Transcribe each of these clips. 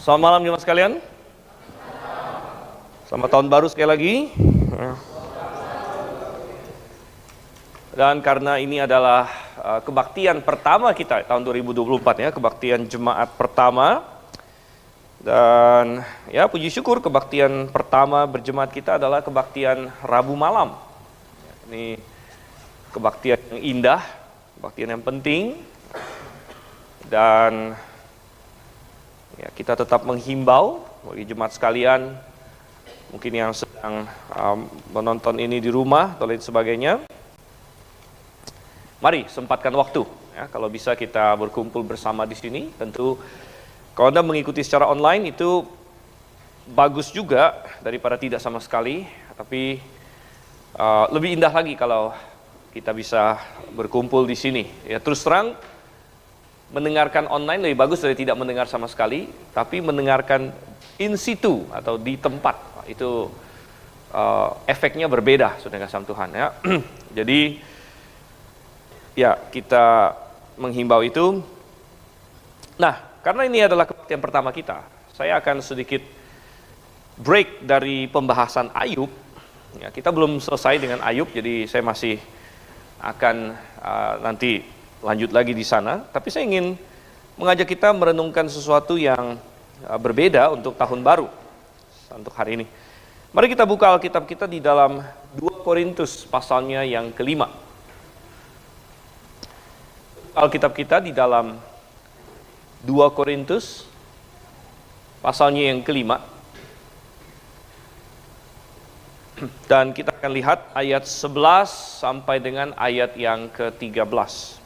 Selamat malam jemaat sekalian. Selamat tahun baru sekali lagi. Dan karena ini adalah kebaktian pertama kita tahun 2024 ya, kebaktian jemaat pertama. Dan ya puji syukur kebaktian pertama berjemaat kita adalah kebaktian Rabu malam. Ini kebaktian yang indah, kebaktian yang penting. Dan ya, kita tetap menghimbau bagi jemaat sekalian, mungkin yang sedang menonton ini di rumah atau lain sebagainya, mari sempatkan waktu. Ya, kalau bisa kita berkumpul bersama di sini. Tentu kalau Anda mengikuti secara online itu bagus juga daripada tidak sama sekali. Tapi lebih indah lagi kalau kita bisa berkumpul di sini. Ya, terus terang mendengarkan online lebih bagus dari tidak mendengar sama sekali. Tapi mendengarkan in situ atau di tempat itu efeknya berbeda, saudara kasih Tuhan ya. Jadi ya, kita menghimbau itu. Nah, karena ini adalah kebaktian pertama kita, saya akan sedikit break dari pembahasan Ayub. Ya, kita belum selesai dengan Ayub, jadi saya masih akan nanti lanjut lagi di sana. Tapi saya ingin mengajak kita merenungkan sesuatu yang berbeda untuk tahun baru, untuk hari ini. Mari kita buka Alkitab kita di dalam 2 Korintus pasalnya yang kelima. Alkitab kita di dalam 2 Korintus pasalnya yang kelima. Dan kita akan lihat ayat 11 sampai dengan ayat yang ke-13.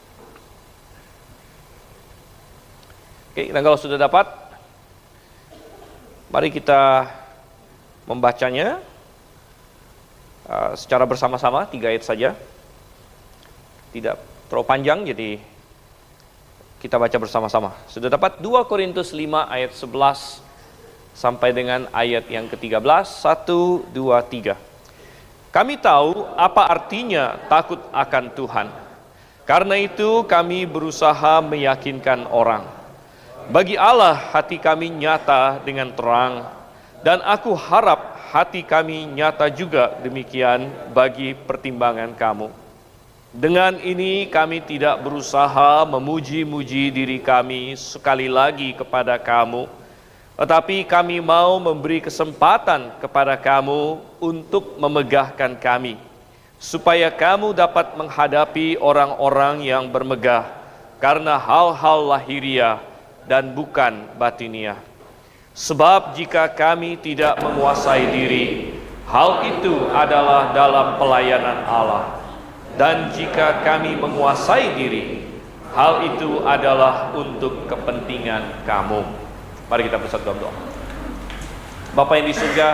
Oke, dan kalau sudah dapat, mari kita membacanya secara bersama-sama, 3 ayat saja. Tidak terlalu panjang, jadi kita baca bersama-sama. Sudah dapat 2 Korintus 5 ayat 11 sampai dengan ayat yang ke-13. 1, 2, 3. Kami tahu apa artinya takut akan Tuhan. Karena itu kami berusaha meyakinkan orang. Bagi Allah hati kami nyata dengan terang. Dan aku harap hati kami nyata juga demikian bagi pertimbangan kamu. Dengan ini kami tidak berusaha memuji-muji diri kami sekali lagi kepada kamu, tetapi kami mau memberi kesempatan kepada kamu untuk memegahkan kami, supaya kamu dapat menghadapi orang-orang yang bermegah karena hal-hal lahiriah dan bukan batiniah. Sebab jika kami tidak menguasai diri, hal itu adalah dalam pelayanan Allah. Dan jika kami menguasai diri, hal itu adalah untuk kepentingan kamu. Mari kita bersatu dalam doa. Bapa yang di surga,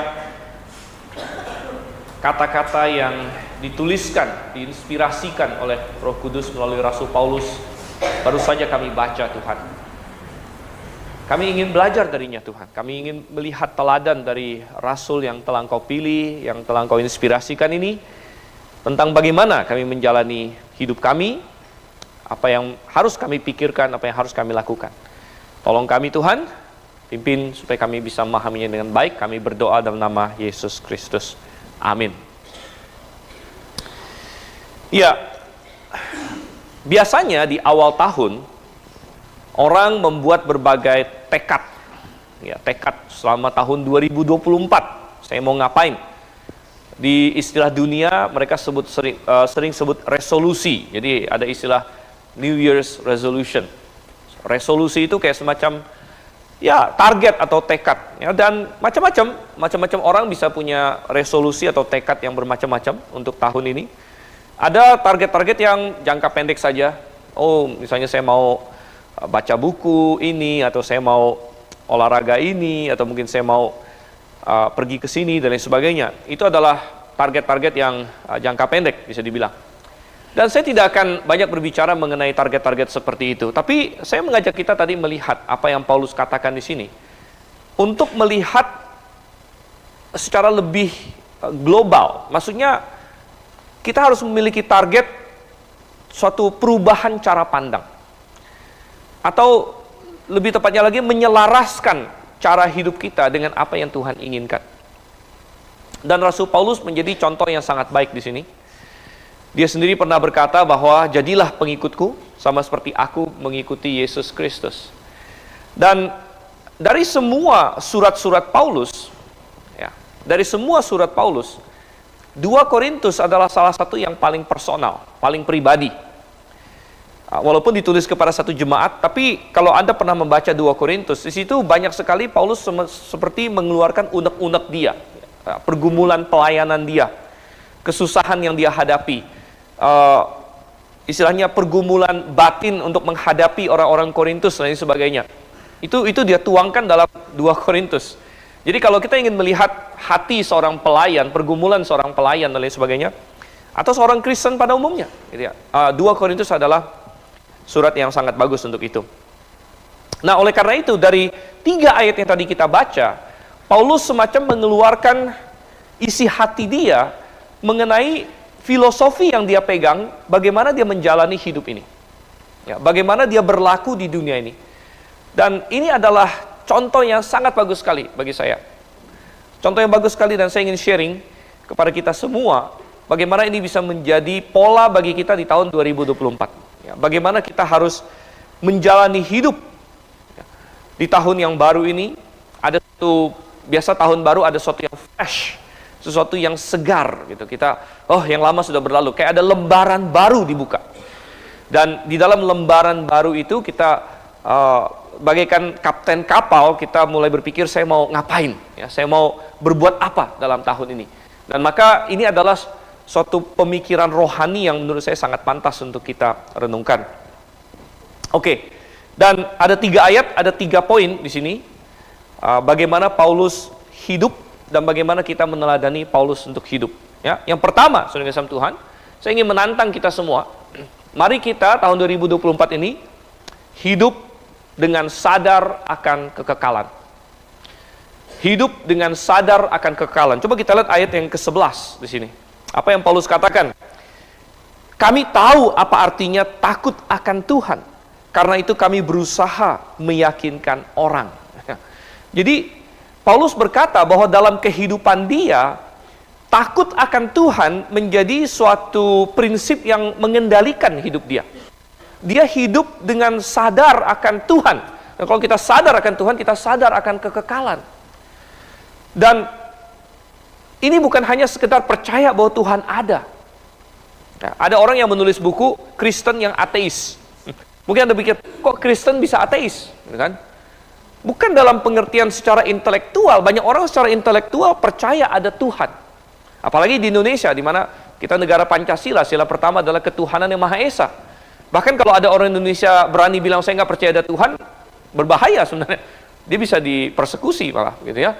kata-kata yang dituliskan, diinspirasikan oleh Roh Kudus melalui Rasul Paulus, baru saja kami baca Tuhan. Kami ingin belajar darinya Tuhan. Kami ingin melihat teladan dari Rasul yang telah Engkau pilih, yang telah Engkau inspirasikan ini, tentang bagaimana kami menjalani hidup kami, apa yang harus kami pikirkan, apa yang harus kami lakukan. Tolong kami Tuhan, pimpin supaya kami bisa memahaminya dengan baik. Kami berdoa dalam nama Yesus Kristus. Amin. Ya, biasanya di awal tahun, orang membuat berbagai tekad. Ya, tekad selama tahun 2024. Saya mau ngapain? Di istilah dunia mereka sering sebut resolusi. Jadi ada istilah New Year's Resolution. Resolusi itu kayak semacam ya target atau tekad. Ya, dan macam-macam orang bisa punya resolusi atau tekad yang bermacam-macam untuk tahun ini. Ada target-target yang jangka pendek saja. Oh, misalnya saya mau baca buku ini, atau saya mau olahraga ini, atau mungkin saya mau pergi ke sini dan lain sebagainya. Itu adalah target-target yang jangka pendek bisa dibilang. Dan saya tidak akan banyak berbicara mengenai target-target seperti itu. Tapi saya mengajak kita tadi melihat apa yang Paulus katakan di sini. Untuk melihat secara lebih global. Maksudnya kita harus memiliki target suatu perubahan cara pandang. Atau lebih tepatnya lagi menyelaraskan cara hidup kita dengan apa yang Tuhan inginkan. Dan Rasul Paulus menjadi contoh yang sangat baik di sini. Dia sendiri pernah berkata bahwa jadilah pengikutku sama seperti aku mengikuti Yesus Kristus. Dan dari semua surat-surat Paulus, ya, dari semua surat Paulus, 2 Korintus adalah salah satu yang paling personal, paling pribadi. Walaupun ditulis kepada satu jemaat, tapi kalau Anda pernah membaca 2 Korintus, di situ banyak sekali Paulus seperti mengeluarkan unek-unek dia, pergumulan pelayanan dia, kesusahan yang dia hadapi, istilahnya pergumulan batin untuk menghadapi orang-orang Korintus dan sebagainya. Itu dia tuangkan dalam 2 Korintus. Jadi kalau kita ingin melihat hati seorang pelayan, pergumulan seorang pelayan dan lain sebagainya, atau seorang Kristen pada umumnya, gitu ya, 2 Korintus adalah surat yang sangat bagus untuk itu. Nah, oleh karena itu dari 3 ayat yang tadi kita baca, Paulus semacam mengeluarkan isi hati dia mengenai filosofi yang dia pegang, bagaimana dia menjalani hidup ini, ya, bagaimana dia berlaku di dunia ini. Dan ini adalah contoh yang sangat bagus sekali bagi saya. Contoh yang bagus sekali, dan saya ingin sharing kepada kita semua bagaimana ini bisa menjadi pola bagi kita di tahun 2024. Ya, bagaimana kita harus menjalani hidup. Ya, di tahun yang baru ini, ada biasa tahun baru ada sesuatu yang fresh, sesuatu yang segar gitu. Kita, yang lama sudah berlalu, kayak ada lembaran baru dibuka. Dan di dalam lembaran baru itu kita bagaikan kapten kapal, kita mulai berpikir, saya mau ngapain, ya, saya mau berbuat apa dalam tahun ini. Dan maka ini adalah suatu pemikiran rohani yang menurut saya sangat pantas untuk kita renungkan. Oke, dan ada 3 ayat, ada 3 poin di sini, bagaimana Paulus hidup dan bagaimana kita meneladani Paulus untuk hidup. Ya, yang pertama, saudara kasih Tuhan, saya ingin menantang kita semua. Mari kita tahun 2024 ini hidup dengan sadar akan kekekalan. Hidup dengan sadar akan kekekalan. Coba kita lihat ayat yang ke-11 di sini. Apa yang Paulus katakan? Kami tahu apa artinya takut akan Tuhan. Karena itu kami berusaha meyakinkan orang. Jadi Paulus berkata bahwa dalam kehidupan dia, takut akan Tuhan menjadi suatu prinsip yang mengendalikan hidup dia. Dia hidup dengan sadar akan Tuhan. Dan kalau kita sadar akan Tuhan, kita sadar akan kekekalan. Dan ini bukan hanya sekedar percaya bahwa Tuhan ada. Nah, ada orang yang menulis buku Kristen yang ateis. Mungkin Anda pikir, kok Kristen bisa ateis? Kan? Bukan dalam pengertian secara intelektual. Banyak orang secara intelektual percaya ada Tuhan. Apalagi di Indonesia, di mana kita negara Pancasila, sila pertama adalah ketuhanan yang Maha Esa. Bahkan kalau ada orang Indonesia berani bilang saya nggak percaya ada Tuhan, berbahaya sebenarnya. Dia bisa dipersekusi malah, gitu ya.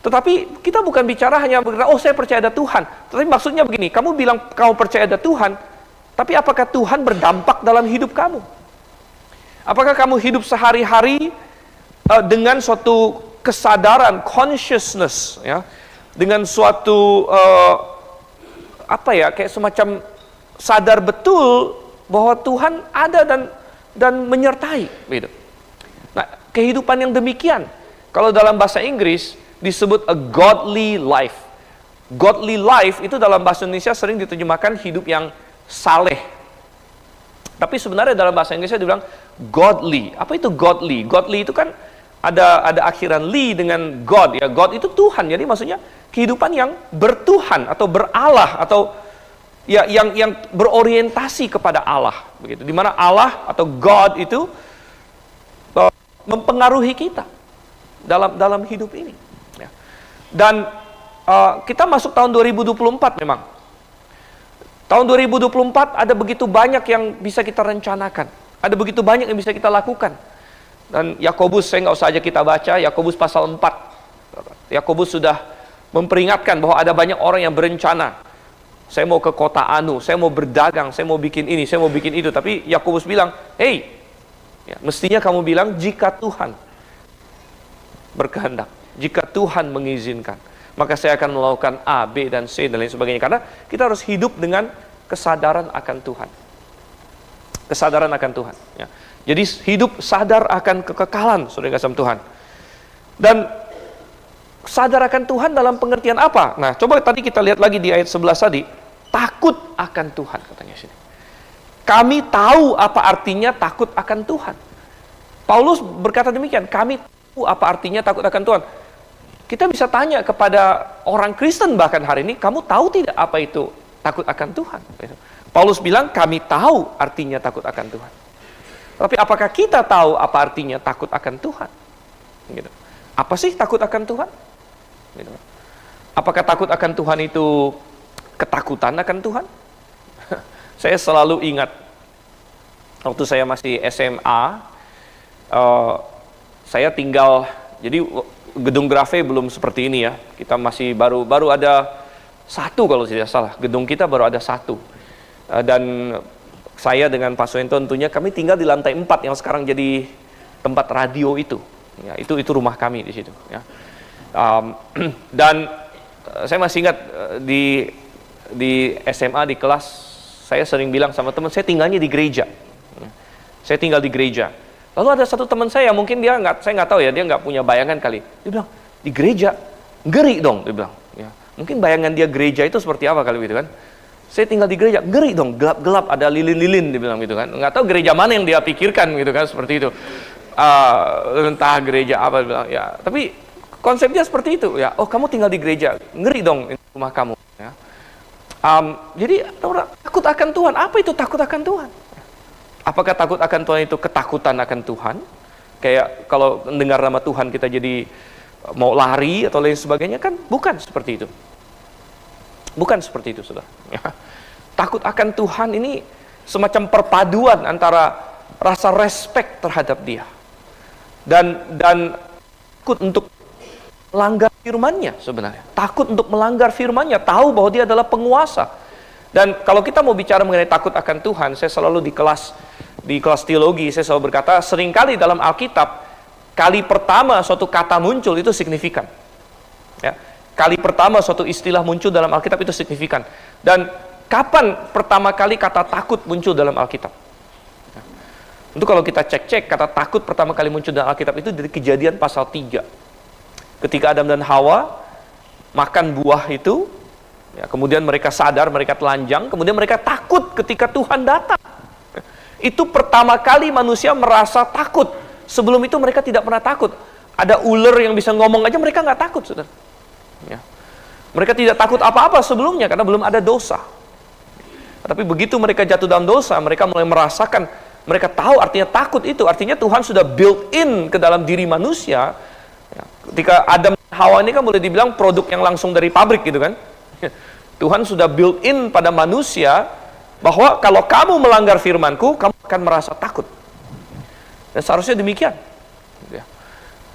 Tetapi kita bukan bicara hanya berkata, saya percaya ada Tuhan. Tetapi maksudnya begini, kamu bilang kamu percaya ada Tuhan, tapi apakah Tuhan berdampak dalam hidup kamu? Apakah kamu hidup sehari-hari dengan suatu kesadaran, consciousness, ya, dengan suatu kayak semacam sadar betul bahwa Tuhan ada dan menyertai, gitu. Nah, kehidupan yang demikian, kalau dalam bahasa Inggris disebut a godly life. Godly life itu dalam bahasa Indonesia sering diterjemahkan hidup yang saleh. Tapi sebenarnya dalam bahasa Inggrisnya dibilang godly. Apa itu godly? Godly itu kan ada akhiran li dengan God, ya. God itu Tuhan. Jadi maksudnya kehidupan yang bertuhan atau beralah atau ya yang berorientasi kepada Allah, begitu. Di mana Allah atau God itu mempengaruhi kita dalam hidup ini. Ya. Dan kita masuk tahun 2024 memang. Tahun 2024 ada begitu banyak yang bisa kita rencanakan. Ada begitu banyak yang bisa kita lakukan. Dan Yakobus, saya nggak usah aja kita baca, Yakobus pasal 4. Yakobus sudah memperingatkan bahwa ada banyak orang yang berencana. Saya mau ke kota Anu, saya mau berdagang, saya mau bikin ini, saya mau bikin itu. Tapi Yakobus bilang, mestinya kamu bilang, jika Tuhan berkehendak, jika Tuhan mengizinkan, maka saya akan melakukan A, B, dan C, dan lain sebagainya. Karena kita harus hidup dengan kesadaran akan Tuhan. Kesadaran akan Tuhan. Ya. Jadi hidup sadar akan kekekalan, saudara kasih Tuhan. Dan sadar akan Tuhan dalam pengertian apa? Nah, coba tadi kita lihat lagi di ayat 11 tadi. Takut akan Tuhan, katanya sini. Kami tahu apa artinya takut akan Tuhan. Paulus berkata demikian, kami tahu apa artinya takut akan Tuhan. Kita bisa tanya kepada orang Kristen bahkan hari ini, kamu tahu tidak apa itu takut akan Tuhan? Paulus bilang, kami tahu artinya takut akan Tuhan. Tapi apakah kita tahu apa artinya takut akan Tuhan? Gitu. Apa sih takut akan Tuhan? Gitu. Apakah takut akan Tuhan itu ketakutan akan Tuhan? Saya selalu ingat waktu saya masih SMA, saya tinggal, jadi gedung Grafe belum seperti ini ya. Kita masih baru ada satu kalau tidak salah. Gedung kita baru ada satu. Dan saya dengan Pak Suento tentunya kami tinggal di lantai 4 yang sekarang jadi tempat radio itu. Ya, itu rumah kami di situ. Ya. Dan saya masih ingat di SMA di kelas, saya sering bilang sama teman, saya tinggalnya di gereja. Saya tinggal di gereja. Lalu ada satu teman saya, mungkin dia saya nggak tahu ya, dia nggak punya bayangan kali. Dia bilang, di gereja, ngeri dong, dia bilang. Ya, mungkin bayangan dia gereja itu seperti apa kali gitu kan. Saya tinggal di gereja, ngeri dong, gelap-gelap, ada lilin-lilin, dia bilang gitu kan. Nggak tahu gereja mana yang dia pikirkan gitu kan, seperti itu. Entah gereja apa, dia bilang. Ya, tapi konsepnya seperti itu. Ya, oh kamu tinggal di gereja, ngeri dong ini rumah kamu. Ya. Jadi takut akan Tuhan. Apa itu takut akan Tuhan? Apakah takut akan Tuhan itu ketakutan akan Tuhan? Kayak kalau mendengar nama Tuhan kita jadi mau lari atau lain sebagainya, kan bukan seperti itu. Bukan seperti itu, saudara. Ya. Takut akan Tuhan ini semacam perpaduan antara rasa respect terhadap Dia dan takut untuk melanggar firman-Nya sebenarnya. Takut untuk melanggar firman-Nya, tahu bahwa Dia adalah penguasa. Dan kalau kita mau bicara mengenai takut akan Tuhan, saya selalu di kelas teologi, saya selalu berkata, seringkali dalam Alkitab, kali pertama suatu kata muncul itu signifikan. Ya. Kali pertama suatu istilah muncul dalam Alkitab itu signifikan. Dan kapan pertama kali kata takut muncul dalam Alkitab? Ya. Untuk kalau kita cek-cek, kata takut pertama kali muncul dalam Alkitab itu dari Kejadian pasal 3. Ketika Adam dan Hawa makan buah itu, ya, kemudian mereka sadar, mereka telanjang, kemudian mereka takut ketika Tuhan datang. Itu pertama kali manusia merasa takut. Sebelum itu mereka tidak pernah takut. Ada ular yang bisa ngomong aja, mereka nggak takut, saudara. Ya. Mereka tidak takut apa-apa sebelumnya karena belum ada dosa. Tapi begitu mereka jatuh dalam dosa, mereka mulai merasakan, mereka tahu artinya takut itu. Artinya Tuhan sudah built in ke dalam diri manusia. Ya. Ketika Adam dan Hawa ini kan boleh dibilang produk yang langsung dari pabrik gitu kan. Tuhan sudah built in pada manusia bahwa kalau kamu melanggar firman-Ku, kamu akan merasa takut. Dan seharusnya demikian.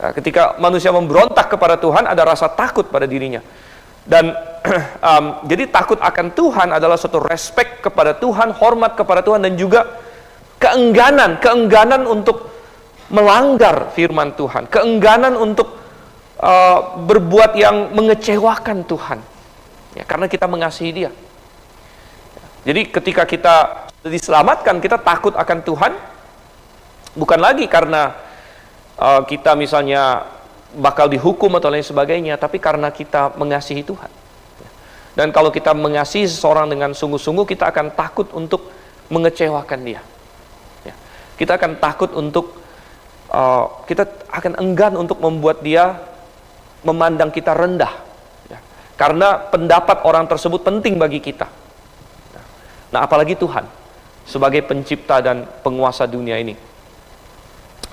Nah, ketika manusia memberontak kepada Tuhan, ada rasa takut pada dirinya. Dan jadi takut akan Tuhan adalah suatu respect kepada Tuhan, hormat kepada Tuhan, dan juga keengganan untuk melanggar firman Tuhan, keengganan untuk berbuat yang mengecewakan Tuhan. Ya, karena kita mengasihi Dia. Jadi ketika kita diselamatkan, kita takut akan Tuhan, bukan lagi karena kita misalnya bakal dihukum atau lain sebagainya, tapi karena kita mengasihi Tuhan. Dan kalau kita mengasihi seseorang dengan sungguh-sungguh, kita akan takut untuk mengecewakan dia. Ya. Kita akan takut untuk, kita akan enggan untuk membuat dia memandang kita rendah. Ya. Karena pendapat orang tersebut penting bagi kita. Nah, apalagi Tuhan sebagai pencipta dan penguasa dunia ini.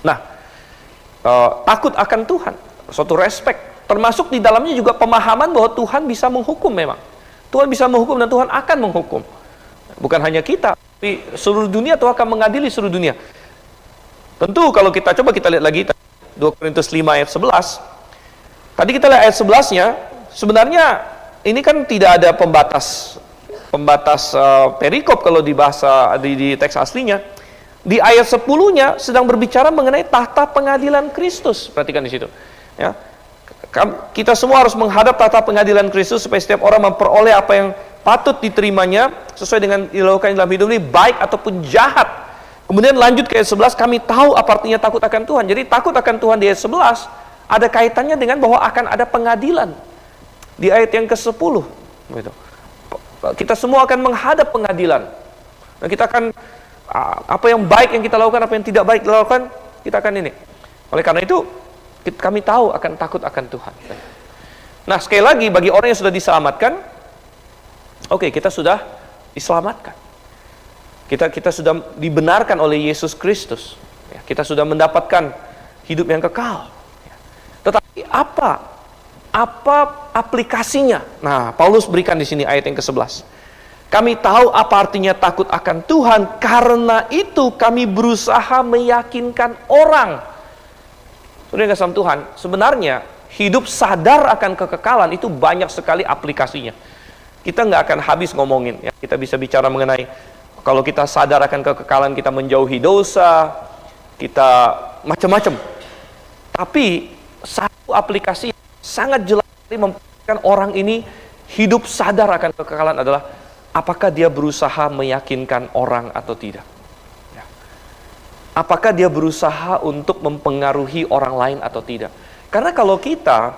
Nah, takut akan Tuhan, suatu respect, termasuk di dalamnya juga pemahaman bahwa Tuhan bisa menghukum. Memang Tuhan bisa menghukum dan Tuhan akan menghukum. Bukan hanya kita, tapi seluruh dunia. Tuhan akan mengadili seluruh dunia. Tentu kalau kita coba kita lihat lagi 2 Korintus 5 ayat 11. Tadi kita lihat ayat 11-nya, sebenarnya ini kan tidak ada pembatas perikop kalau di bahasa di teks aslinya. Di ayat 10-nya sedang berbicara mengenai tahta pengadilan Kristus. Perhatikan di situ. Ya. Kita semua harus menghadap tahta pengadilan Kristus supaya setiap orang memperoleh apa yang patut diterimanya sesuai dengan dilakukan dalam hidup ini, baik ataupun jahat. Kemudian lanjut ke ayat 11, kami tahu apa artinya takut akan Tuhan. Jadi takut akan Tuhan di ayat 11 ada kaitannya dengan bahwa akan ada pengadilan. Di ayat yang ke-10. Gitu. Kita semua akan menghadap pengadilan. Nah, kita akan, apa yang baik yang kita lakukan, apa yang tidak baik dilakukan, kita akan ini. Oleh karena itu, kami tahu akan takut akan Tuhan. Nah, sekali lagi, bagi orang yang sudah diselamatkan, oke, kita sudah diselamatkan. Kita sudah dibenarkan oleh Yesus Kristus. Kita sudah mendapatkan hidup yang kekal. Tetapi apa aplikasinya? Nah, Paulus berikan di sini ayat yang ke-11. Kami tahu apa artinya takut akan Tuhan, karena itu kami berusaha meyakinkan orang. Saudara yang kasih Tuhan, sebenarnya hidup sadar akan kekekalan itu banyak sekali aplikasinya. Kita nggak akan habis ngomongin. Ya. Kita bisa bicara mengenai kalau kita sadar akan kekekalan, kita menjauhi dosa, kita macam-macam. Tapi satu aplikasi sangat jelas memperhatikan orang ini hidup sadar akan kekekalan adalah apakah dia berusaha meyakinkan orang atau tidak. Ya. Apakah dia berusaha untuk mempengaruhi orang lain atau tidak. Karena kalau kita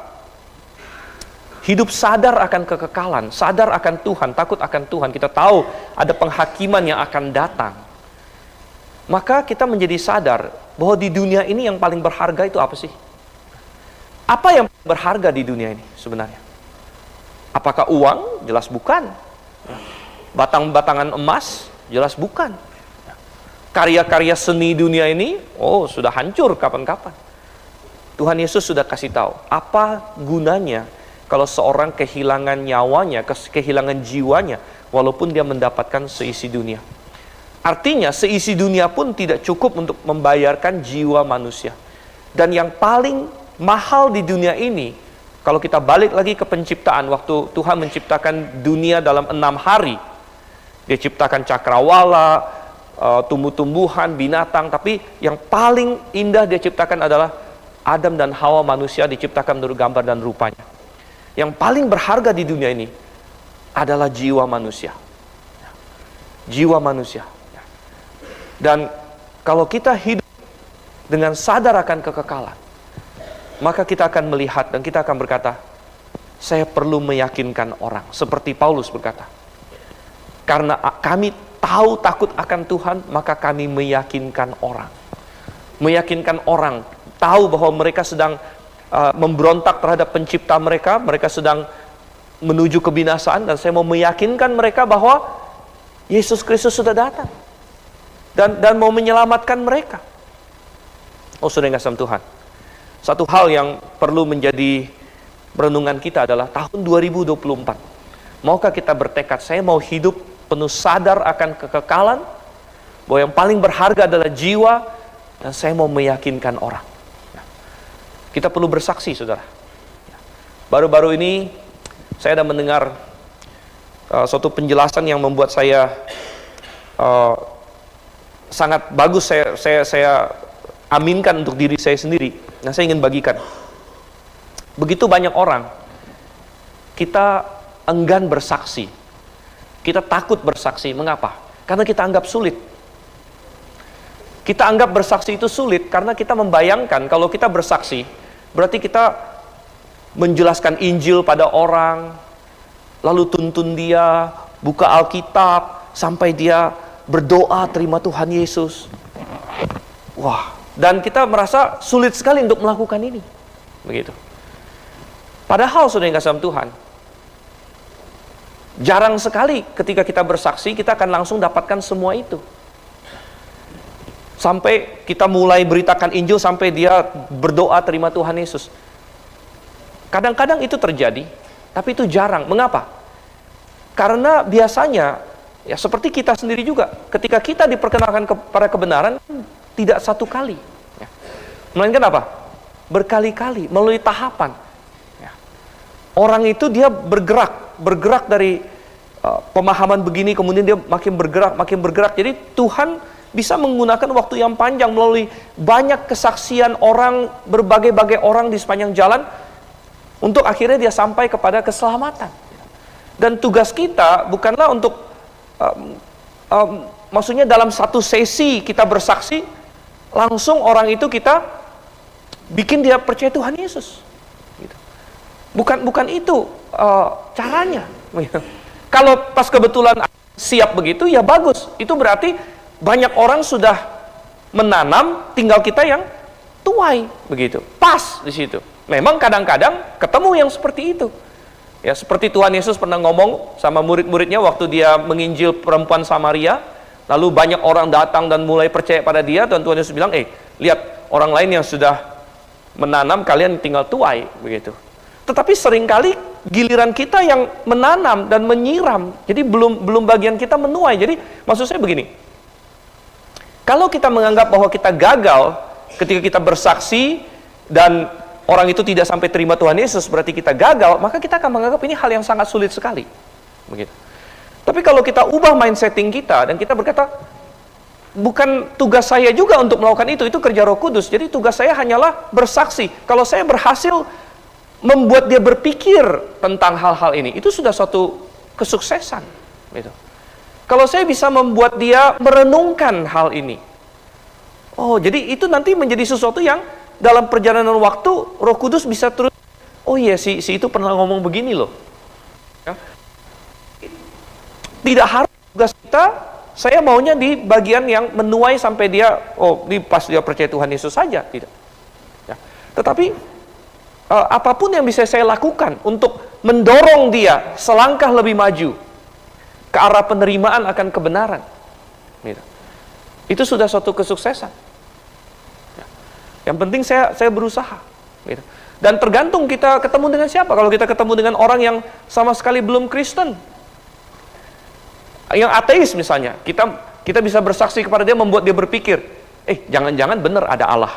hidup sadar akan kekekalan, sadar akan Tuhan, takut akan Tuhan, kita tahu ada penghakiman yang akan datang, maka kita menjadi sadar bahwa di dunia ini yang paling berharga itu apa sih? Apa yang berharga di dunia ini sebenarnya? Apakah uang? Jelas bukan. Batang-batangan emas? Jelas bukan. Karya-karya seni dunia ini, oh sudah hancur kapan-kapan. Tuhan Yesus sudah kasih tahu, apa gunanya kalau seorang kehilangan nyawanya, kehilangan jiwanya, walaupun dia mendapatkan seisi dunia. Artinya seisi dunia pun tidak cukup untuk membayarkan jiwa manusia. Dan yang paling mahal di dunia ini, kalau kita balik lagi ke penciptaan, waktu Tuhan menciptakan dunia dalam 6 hari, dia ciptakan cakrawala, tumbuh-tumbuhan, binatang, tapi yang paling indah dia ciptakan adalah Adam dan Hawa, manusia diciptakan menurut gambar dan rupanya. Yang paling berharga di dunia ini adalah jiwa manusia. Jiwa manusia. Dan kalau kita hidup dengan sadar akan kekekalan, maka kita akan melihat dan kita akan berkata, saya perlu meyakinkan orang. Seperti Paulus berkata, karena kami tahu takut akan Tuhan, maka kami meyakinkan orang. Meyakinkan orang, tahu bahwa mereka sedang memberontak terhadap pencipta mereka, mereka sedang menuju kebinasaan, dan saya mau meyakinkan mereka bahwa Yesus Kristus sudah datang dan mau menyelamatkan mereka. Oh, saudara yang kasih Tuhan, satu hal yang perlu menjadi renungan kita adalah tahun 2024. Maukah kita bertekad, saya mau hidup penuh sadar akan kekekalan, bahwa yang paling berharga adalah jiwa, dan saya mau meyakinkan orang. Kita perlu bersaksi, saudara. Baru-baru ini saya ada mendengar suatu penjelasan yang membuat saya sangat bagus. Saya aminkan untuk diri saya sendiri. Nah, saya ingin bagikan. Begitu banyak orang, kita enggan bersaksi. Kita takut bersaksi. Mengapa? Karena kita anggap sulit. Kita anggap bersaksi itu sulit karena kita membayangkan kalau kita bersaksi, berarti kita menjelaskan Injil pada orang, lalu tuntun dia, buka Alkitab, sampai dia berdoa terima Tuhan Yesus. Wah, dan kita merasa sulit sekali untuk melakukan ini. Begitu. Padahal saudara yang kasih Tuhan, jarang sekali ketika kita bersaksi, kita akan langsung dapatkan semua itu. Sampai kita mulai beritakan Injil, sampai dia berdoa terima Tuhan Yesus. Kadang-kadang itu terjadi, tapi itu jarang. Mengapa? Karena biasanya, ya seperti kita sendiri juga, ketika kita diperkenalkan kepada kebenaran, tidak satu kali. Ya. Melainkan apa? Berkali-kali, melalui tahapan. Ya. Orang itu dia bergerak dari pemahaman begini, kemudian dia makin bergerak. Jadi Tuhan bisa menggunakan waktu yang panjang melalui banyak kesaksian orang, berbagai-bagai orang di sepanjang jalan, untuk akhirnya dia sampai kepada keselamatan. Dan tugas kita bukanlah untuk maksudnya dalam satu sesi kita bersaksi, langsung orang itu kita bikin dia percaya Tuhan Yesus. Gitu. Bukan itu caranya. Kalau pas kebetulan siap begitu, ya bagus. Itu berarti banyak orang sudah menanam, tinggal kita yang tuai begitu. Pas di situ. Memang kadang-kadang ketemu yang seperti itu. Ya, seperti Tuhan Yesus pernah ngomong sama murid-muridnya waktu dia menginjil perempuan Samaria, lalu banyak orang datang dan mulai percaya pada dia, dan Tuhan Yesus bilang, lihat orang lain yang sudah menanam, kalian tinggal tuai begitu. Tetapi seringkali giliran kita yang menanam dan menyiram, jadi belum bagian kita menuai. Jadi maksud saya begini, kalau kita menganggap bahwa kita gagal ketika kita bersaksi dan orang itu tidak sampai terima Tuhan Yesus, berarti kita gagal, maka kita akan menganggap ini hal yang sangat sulit sekali begitu. Tapi kalau kita ubah mindsetting kita dan kita berkata, bukan tugas saya juga untuk melakukan itu kerja Roh Kudus, jadi tugas saya hanyalah bersaksi. Kalau saya berhasil membuat dia berpikir tentang hal-hal ini, itu sudah suatu kesuksesan gitu. Kalau saya bisa membuat dia merenungkan hal ini, jadi itu nanti menjadi sesuatu yang dalam perjalanan waktu Roh Kudus bisa terus, si itu pernah ngomong begini loh ya. Tidak harus tugas kita, saya maunya di bagian yang menuai sampai dia, pas dia percaya Tuhan Yesus saja, tidak ya. Tetapi apapun yang bisa saya lakukan untuk mendorong dia selangkah lebih maju ke arah penerimaan akan kebenaran, gitu. Itu sudah suatu kesuksesan. Ya. Yang penting saya berusaha, gitu. Dan tergantung kita ketemu dengan siapa. Kalau kita ketemu dengan orang yang sama sekali belum Kristen, yang ateis misalnya, kita bisa bersaksi kepada dia, membuat dia berpikir, jangan-jangan benar ada Allah.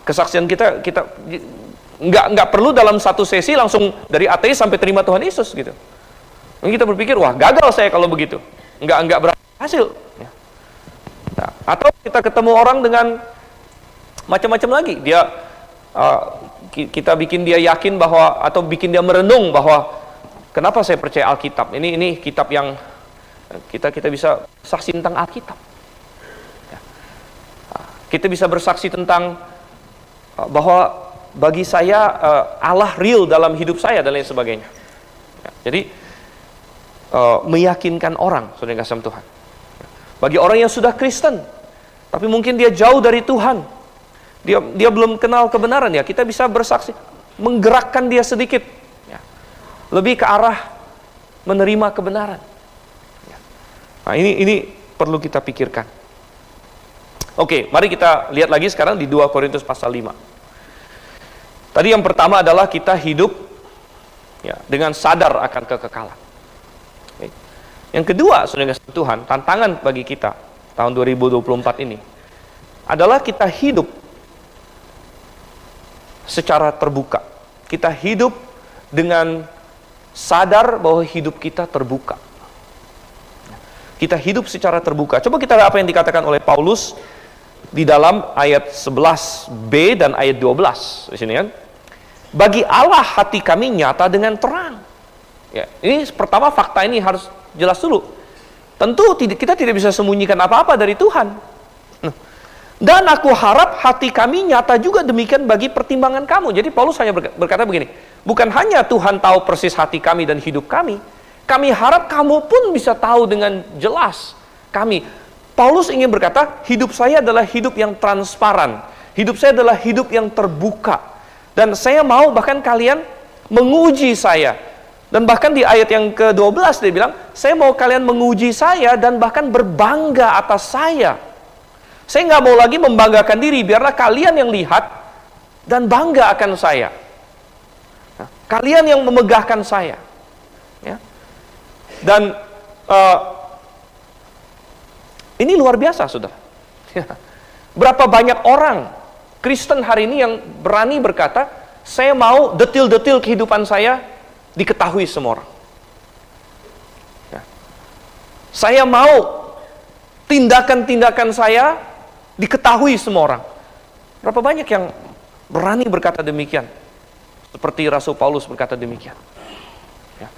Kesaksian kita nggak perlu dalam satu sesi langsung dari ateis sampai terima Tuhan Yesus gitu. Kita berpikir, wah gagal saya kalau begitu, nggak berhasil. Nah, atau kita ketemu orang dengan macam-macam lagi, kita bikin dia yakin bahwa, atau bikin dia merenung bahwa kenapa saya percaya Alkitab. Ini kitab yang kita bisa saksi tentang Alkitab. Kita bisa bersaksi tentang bahwa bagi saya Allah real dalam hidup saya dan lain sebagainya. Jadi meyakinkan orang, saudara kasih Tuhan. Bagi orang yang sudah Kristen, tapi mungkin dia jauh dari Tuhan, dia belum kenal kebenaran, ya kita bisa bersaksi, menggerakkan dia sedikit, ya, lebih ke arah menerima kebenaran. Nah ini perlu kita pikirkan. Oke, mari kita lihat lagi sekarang di 2 Korintus pasal 5. Tadi yang pertama adalah kita hidup ya, dengan sadar akan kekekalan. Oke. Yang kedua, saudara Tuhan, tantangan bagi kita tahun 2024 ini adalah kita hidup secara terbuka. Kita hidup dengan sadar bahwa hidup kita terbuka. Kita hidup secara terbuka. Coba kita lihat apa yang dikatakan oleh Paulus di dalam ayat 11b dan ayat 12 di sini kan. Bagi Allah hati kami nyata dengan terang. Ya, ini pertama fakta ini harus jelas dulu. Tentu kita tidak bisa sembunyikan apa-apa dari Tuhan. Dan aku harap hati kami nyata juga demikian bagi pertimbangan kamu. Jadi Paulus hanya berkata begini, bukan hanya Tuhan tahu persis hati kami dan hidup kami, kami harap kamu pun bisa tahu dengan jelas kami. Paulus ingin berkata, hidup saya adalah hidup yang transparan. Hidup saya adalah hidup yang terbuka. Dan saya mau bahkan kalian menguji saya. Dan bahkan di ayat yang ke-12 dia bilang, saya mau kalian menguji saya dan bahkan berbangga atas saya. Saya nggak mau lagi membanggakan diri, biarlah kalian yang lihat dan bangga akan saya. Nah, kalian yang memegahkan saya. Ya. Dan ini luar biasa, saudara. Berapa banyak orang Kristen hari ini yang berani berkata, saya mau detil-detil kehidupan saya diketahui semua orang. Ya. Saya mau tindakan-tindakan saya diketahui semua orang. Berapa banyak yang berani berkata demikian? Seperti Rasul Paulus berkata demikian. Ya.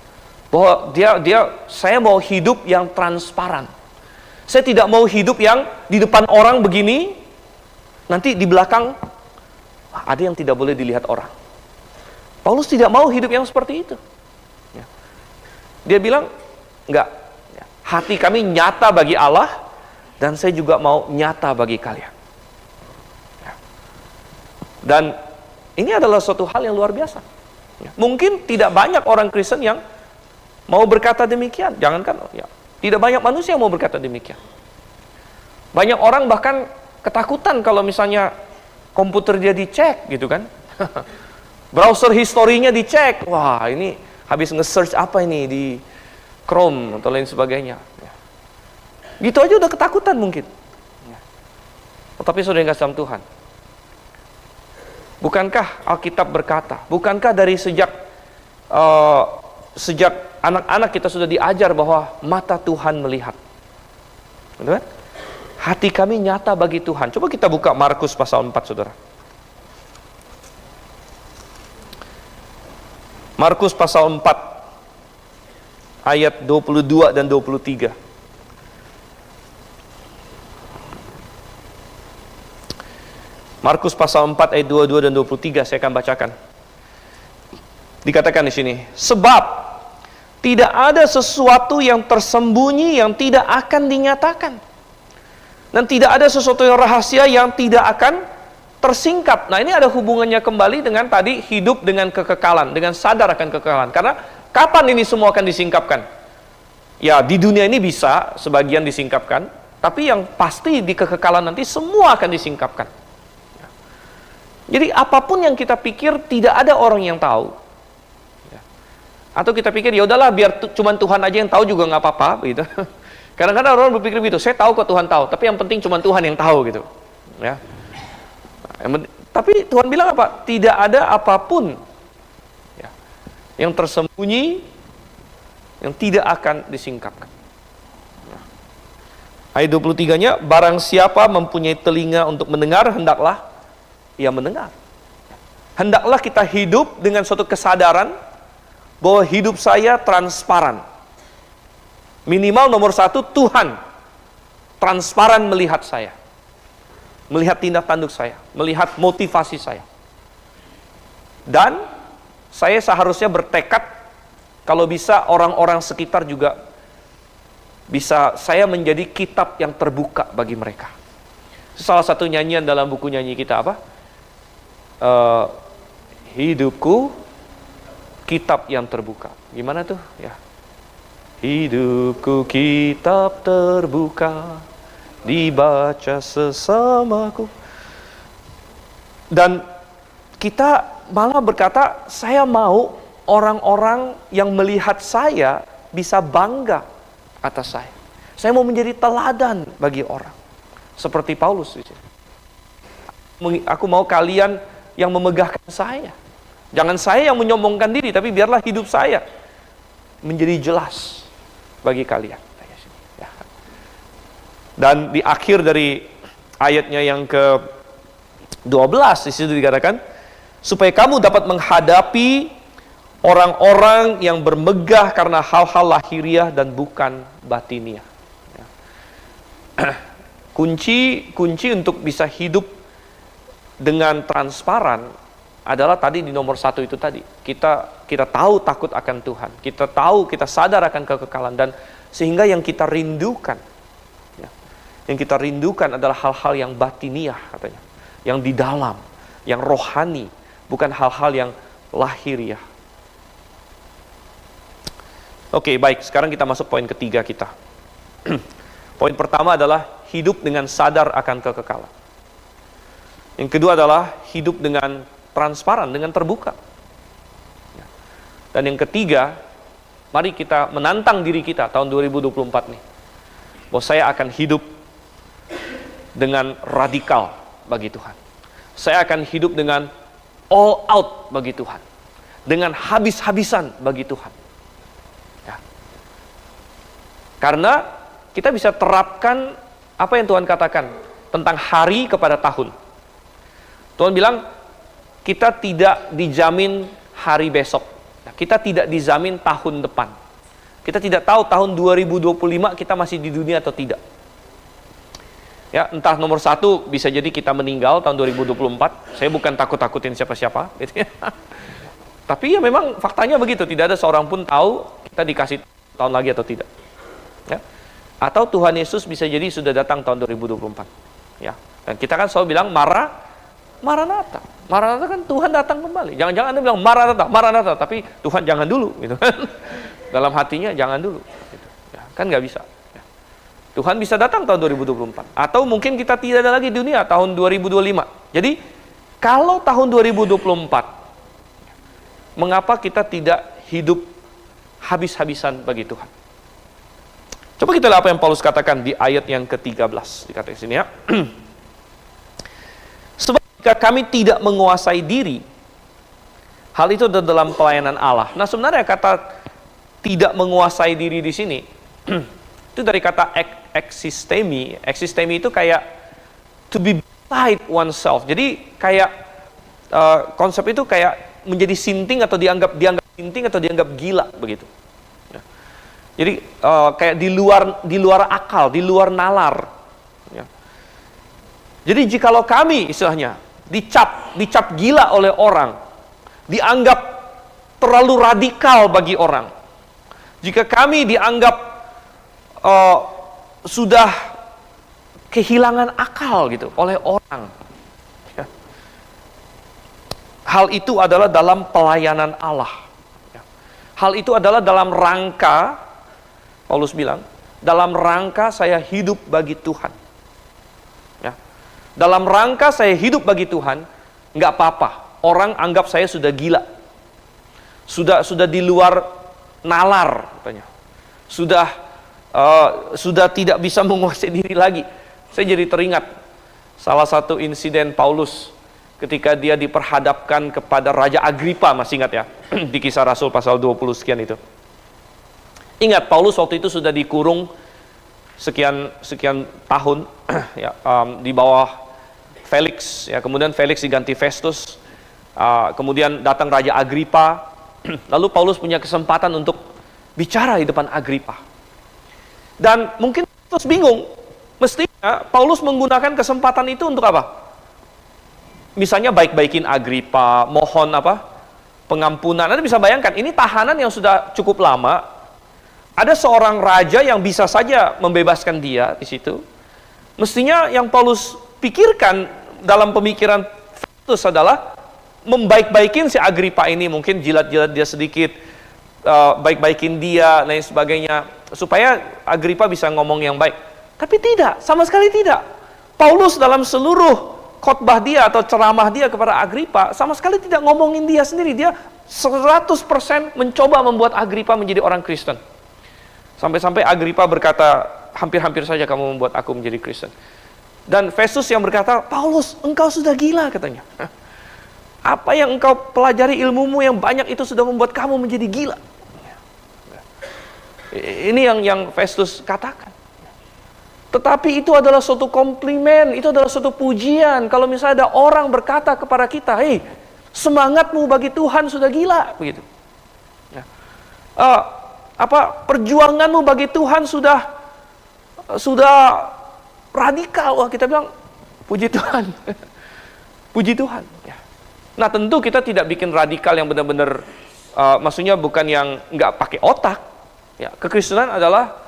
Bahwa saya mau hidup yang transparan. Saya tidak mau hidup yang di depan orang begini, nanti di belakang ada yang tidak boleh dilihat orang. Paulus tidak mau hidup yang seperti itu. Ya. Dia bilang, enggak, ya, hati kami nyata bagi Allah, dan saya juga mau nyata bagi kalian. Ya. Dan ini adalah suatu hal yang luar biasa. Ya. Mungkin tidak banyak orang Kristen yang mau berkata demikian. Jangankan, ya, tidak banyak manusia yang mau berkata demikian. Banyak orang bahkan ketakutan kalau misalnya komputer dia dicek gitu kan. Browser historinya dicek. Wah, ini habis nge-search apa ini di Chrome atau lain sebagainya. Gitu aja udah ketakutan mungkin. Tetapi saudara yang kasih dalam Tuhan, bukankah Alkitab berkata, bukankah dari sejak anak-anak kita sudah diajar bahwa mata Tuhan melihat. Betul kan? Hati kami nyata bagi Tuhan. Coba kita buka Markus pasal 4, saudara. Markus pasal 4 ayat 22 dan 23. Markus pasal 4 ayat 22 dan 23 saya akan bacakan. Dikatakan di sini, sebab tidak ada sesuatu yang tersembunyi yang tidak akan dinyatakan, dan tidak ada sesuatu yang rahasia yang tidak akan tersingkap. Nah, ini ada hubungannya kembali dengan tadi hidup dengan kekekalan, dengan sadar akan kekekalan. Karena kapan ini semua akan disingkapkan? Ya, di dunia ini bisa sebagian disingkapkan, tapi yang pasti di kekekalan nanti semua akan disingkapkan. Jadi apapun yang kita pikir tidak ada orang yang tahu. Atau kita pikir ya udahlah biar cuman Tuhan aja yang tahu juga nggak apa-apa gitu. Kadang-kadang orang berpikir begitu, saya tahu kok Tuhan tahu, tapi yang penting cuman Tuhan yang tahu gitu. Ya. Tapi Tuhan bilang apa? Tidak ada apapun ya, yang tersembunyi yang tidak akan disingkapkan. Ayat 23-nya, barang siapa mempunyai telinga untuk mendengar, hendaklah ia mendengar. Hendaklah kita hidup dengan suatu kesadaran bahwa hidup saya transparan. Minimal nomor 1, Tuhan transparan melihat saya, melihat tindak tanduk saya, melihat motivasi saya. Dan saya seharusnya bertekad, kalau bisa orang-orang sekitar juga bisa saya menjadi kitab yang terbuka bagi mereka. Salah satu nyanyian dalam buku nyanyi kita apa? Hidupku kitab yang terbuka. Gimana tuh? Ya. Hidupku kitab terbuka, dibaca sesamaku. Dan kita malah berkata, saya mau orang-orang yang melihat saya bisa bangga atas saya. Saya mau menjadi teladan bagi orang. Seperti Paulus. Aku mau kalian yang memegahkan saya. Jangan saya yang menyombongkan diri, tapi biarlah hidup saya menjadi jelas bagi kalian. Dan di akhir dari ayatnya yang ke-12 di situ dikatakan, supaya kamu dapat menghadapi orang-orang yang bermegah karena hal-hal lahiriah dan bukan batiniah. Kunci untuk bisa hidup dengan transparan adalah tadi di nomor 1 itu tadi. Kita tahu takut akan Tuhan. Kita tahu, kita sadar akan kekekalan. Dan sehingga yang kita rindukan, ya, yang kita rindukan adalah hal-hal yang batiniah katanya. Yang di dalam, yang rohani. Bukan hal-hal yang lahiriah. Oke, baik. Sekarang kita masuk poin ketiga kita. Poin pertama adalah hidup dengan sadar akan kekekalan. Yang kedua adalah hidup dengan transparan, dengan terbuka. Dan yang ketiga, mari kita menantang diri kita tahun 2024 nih, bahwa saya akan hidup dengan radikal bagi Tuhan. Saya akan hidup dengan all out bagi Tuhan, dengan habis-habisan bagi Tuhan. Ya. Karena kita bisa terapkan apa yang Tuhan katakan tentang hari kepada tahun. Tuhan bilang, kita tidak dijamin hari besok. Kita tidak dijamin tahun depan. Kita tidak tahu tahun 2025 kita masih di dunia atau tidak. Ya, entah nomor satu bisa jadi kita meninggal tahun 2024. Saya bukan takut-takutin siapa-siapa, gitu ya. Tapi ya memang faktanya begitu. Tidak ada seorang pun tahu kita dikasih tahun lagi atau tidak. Ya. Atau Tuhan Yesus bisa jadi sudah datang tahun 2024. Ya. Dan kita kan selalu bilang Maranatha. Maranatha kan Tuhan datang kembali. Jangan-jangan Anda bilang Maranatha, tapi Tuhan jangan dulu, gitu kan. Dalam hatinya jangan dulu. Gitu. Ya, kan nggak bisa. Tuhan bisa datang tahun 2024. Atau mungkin kita tidak ada lagi di dunia tahun 2025. Jadi, kalau tahun 2024, mengapa kita tidak hidup habis-habisan bagi Tuhan? Coba kita lihat apa yang Paulus katakan di ayat yang ke-13. Dikatakan di sini ya. Sebab jika kami tidak menguasai diri, hal itu ada dalam pelayanan Allah. Nah, sebenarnya kata tidak menguasai diri di sini, itu dari kata eksistemi. Eksistemi itu kayak to be beside oneself. Jadi kayak konsep itu kayak menjadi sinting atau dianggap sinting atau dianggap gila begitu. Ya. Jadi kayak di luar akal, di luar nalar. Ya. Jadi jikalau kami istilahnya dicap gila oleh orang, dianggap terlalu radikal bagi orang. Jika kami dianggap sudah kehilangan akal gitu oleh orang. Ya. Hal itu adalah dalam pelayanan Allah. Ya. Hal itu adalah dalam rangka, Paulus bilang, dalam rangka saya hidup bagi Tuhan. Ya. Dalam rangka saya hidup bagi Tuhan, nggak apa-apa. Orang anggap saya sudah gila. Sudah di luar nalar, katanya. Sudah tidak bisa menguasai diri lagi. Saya jadi teringat salah satu insiden Paulus ketika dia diperhadapkan kepada Raja Agripa, masih ingat ya? Di Kisah Rasul pasal 20 sekian itu. Ingat, Paulus waktu itu sudah dikurung sekian tahun ya, di bawah Felix ya, kemudian Felix diganti Festus, kemudian datang Raja Agripa. Lalu Paulus punya kesempatan untuk bicara di depan Agripa. Dan mungkin terus bingung, mestinya Paulus menggunakan kesempatan itu untuk apa? Misalnya baik-baikin Agripa, mohon pengampunan. Anda bisa bayangkan, ini tahanan yang sudah cukup lama. Ada seorang raja yang bisa saja membebaskan dia di situ. Mestinya yang Paulus pikirkan dalam pemikiran Festus adalah membaik-baikin si Agripa ini, mungkin jilat-jilat dia sedikit, baik-baikin dia, lain sebagainya, supaya Agripa bisa ngomong yang baik. Tapi tidak, sama sekali tidak. Paulus dalam seluruh khotbah dia atau ceramah dia kepada Agripa, sama sekali tidak ngomongin dia sendiri. Dia 100% mencoba membuat Agripa menjadi orang Kristen. Sampai-sampai Agripa berkata, hampir-hampir saja kamu membuat aku menjadi Kristen. Dan Festus yang berkata, Paulus, engkau sudah gila, katanya. Apa yang engkau pelajari, ilmumu yang banyak itu sudah membuat kamu menjadi gila. Ini yang Festus katakan. Tetapi itu adalah suatu komplimen, itu adalah suatu pujian. Kalau misalnya ada orang berkata kepada kita, hei, semangatmu bagi Tuhan sudah gila, begitu. Ya. Perjuanganmu bagi Tuhan sudah radikal. Wah, kita bilang, puji Tuhan. Puji Tuhan. Ya. Nah, tentu kita tidak bikin radikal yang benar-benar, maksudnya bukan yang nggak pakai otak. Ya, kekristenan adalah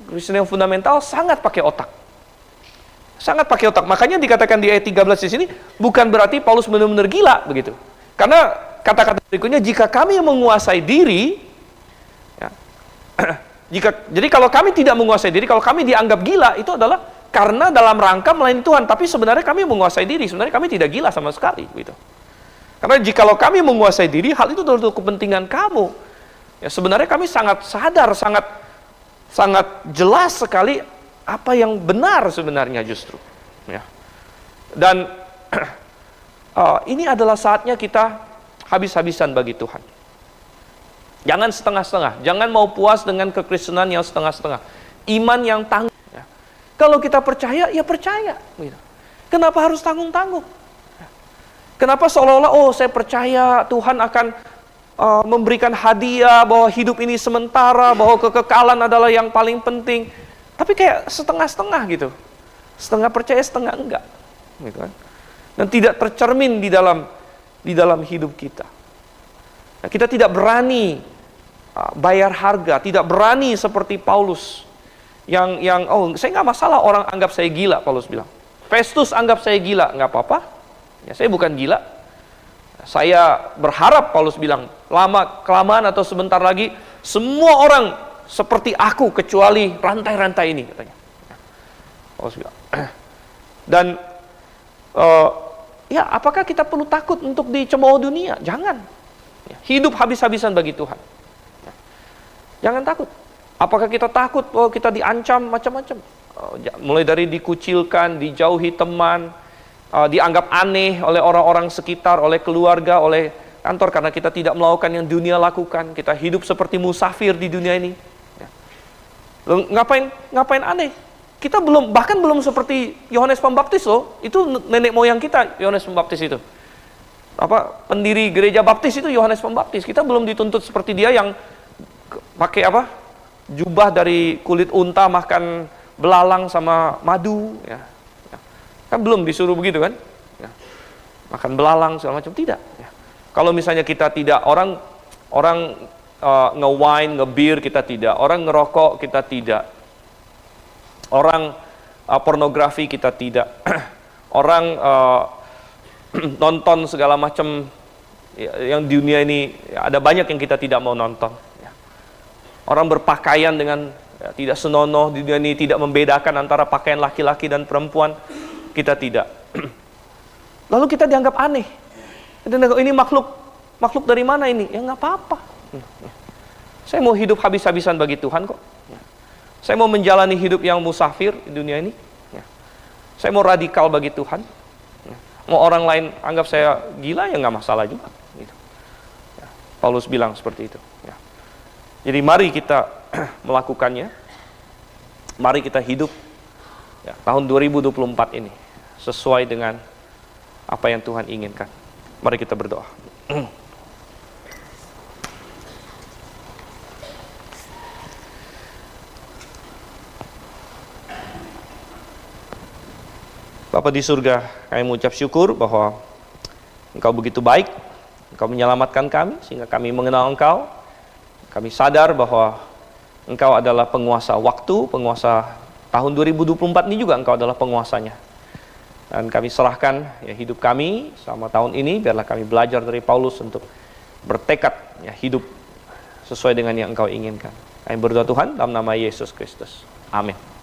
Kristen yang fundamental, sangat pakai otak. Sangat pakai otak. Makanya dikatakan di ayat 13 di sini, bukan berarti Paulus benar-benar gila, begitu. Karena kata-kata berikutnya, jika kami menguasai diri, ya, jadi kalau kami tidak menguasai diri, kalau kami dianggap gila, itu adalah karena dalam rangka melayani Tuhan. Tapi sebenarnya kami menguasai diri, sebenarnya kami tidak gila sama sekali, gitu. Karena jikalau kami menguasai diri, hal itu adalah untuk kepentingan kamu. Ya, sebenarnya kami sangat sadar, sangat jelas sekali apa yang benar sebenarnya justru. Ya. Dan ini adalah saatnya kita habis-habisan bagi Tuhan. Jangan setengah-setengah, jangan mau puas dengan kekristenan yang setengah-setengah. Iman yang tangguh. Ya. Kalau kita percaya, ya percaya. Gitu. Kenapa harus tanggung-tanggung? Kenapa seolah-olah, oh saya percaya Tuhan akan memberikan hadiah, bahwa hidup ini sementara, bahwa kekekalan adalah yang paling penting. Tapi kayak setengah-setengah gitu. Setengah percaya, setengah enggak. Gitu kan? Dan tidak tercermin di dalam hidup kita. Nah, kita tidak berani bayar harga, tidak berani seperti Paulus yang saya nggak masalah orang anggap saya gila, Paulus bilang. Festus anggap saya gila, nggak apa-apa. Ya, saya bukan gila. Saya berharap, Paulus bilang, lama kelamaan atau sebentar lagi semua orang seperti aku kecuali rantai-rantai ini, katanya. Paulus bilang. Dan ya, apakah kita perlu takut untuk dicemooh dunia? Jangan. Hidup habis-habisan bagi Tuhan. Jangan takut. Apakah kita takut bahwa kita diancam macam-macam? Mulai dari dikucilkan, dijauhi teman, dianggap aneh oleh orang-orang sekitar, oleh keluarga, oleh kantor, karena kita tidak melakukan yang dunia lakukan. Kita hidup seperti musafir di dunia ini. Lalu ngapain aneh? Kita bahkan belum seperti Yohanes Pembaptis loh. Itu nenek moyang kita, Yohanes Pembaptis itu. Pendiri gereja baptis itu Yohanes Pembaptis. Kita belum dituntut seperti dia yang pakai jubah dari kulit unta, makan belalang sama madu, ya. Kan belum disuruh begitu kan? Ya. Makan belalang segala macam, tidak. Ya. Kalau misalnya kita tidak, orang nge-wine, nge-beer, kita tidak. Orang ngerokok, kita tidak. Orang pornografi, kita tidak. Orang nonton segala macam yang di dunia ini, ya, ada banyak yang kita tidak mau nonton. Ya. Orang berpakaian dengan tidak senonoh di dunia ini, tidak membedakan antara pakaian laki-laki dan perempuan, kita tidak. Lalu kita dianggap aneh. Ini makhluk dari mana ini? Ya nggak apa-apa. Saya mau hidup habis-habisan bagi Tuhan kok. Saya mau menjalani hidup yang musafir di dunia ini. Saya mau radikal bagi Tuhan. Mau orang lain anggap saya gila, ya nggak masalah juga. Paulus bilang seperti itu. Jadi mari kita melakukannya. Mari kita hidup tahun 2024 ini sesuai dengan apa yang Tuhan inginkan. Mari kita berdoa. Bapa di surga, kami mengucap syukur bahwa Engkau begitu baik, Engkau menyelamatkan kami sehingga kami mengenal Engkau. Kami sadar bahwa Engkau adalah penguasa waktu, penguasa tahun 2024 ini juga Engkau adalah penguasanya. Dan kami serahkan hidup kami selama tahun ini, biarlah kami belajar dari Paulus untuk bertekad hidup sesuai dengan yang Engkau inginkan. Kami berdoa Tuhan dalam nama Yesus Kristus. Amin.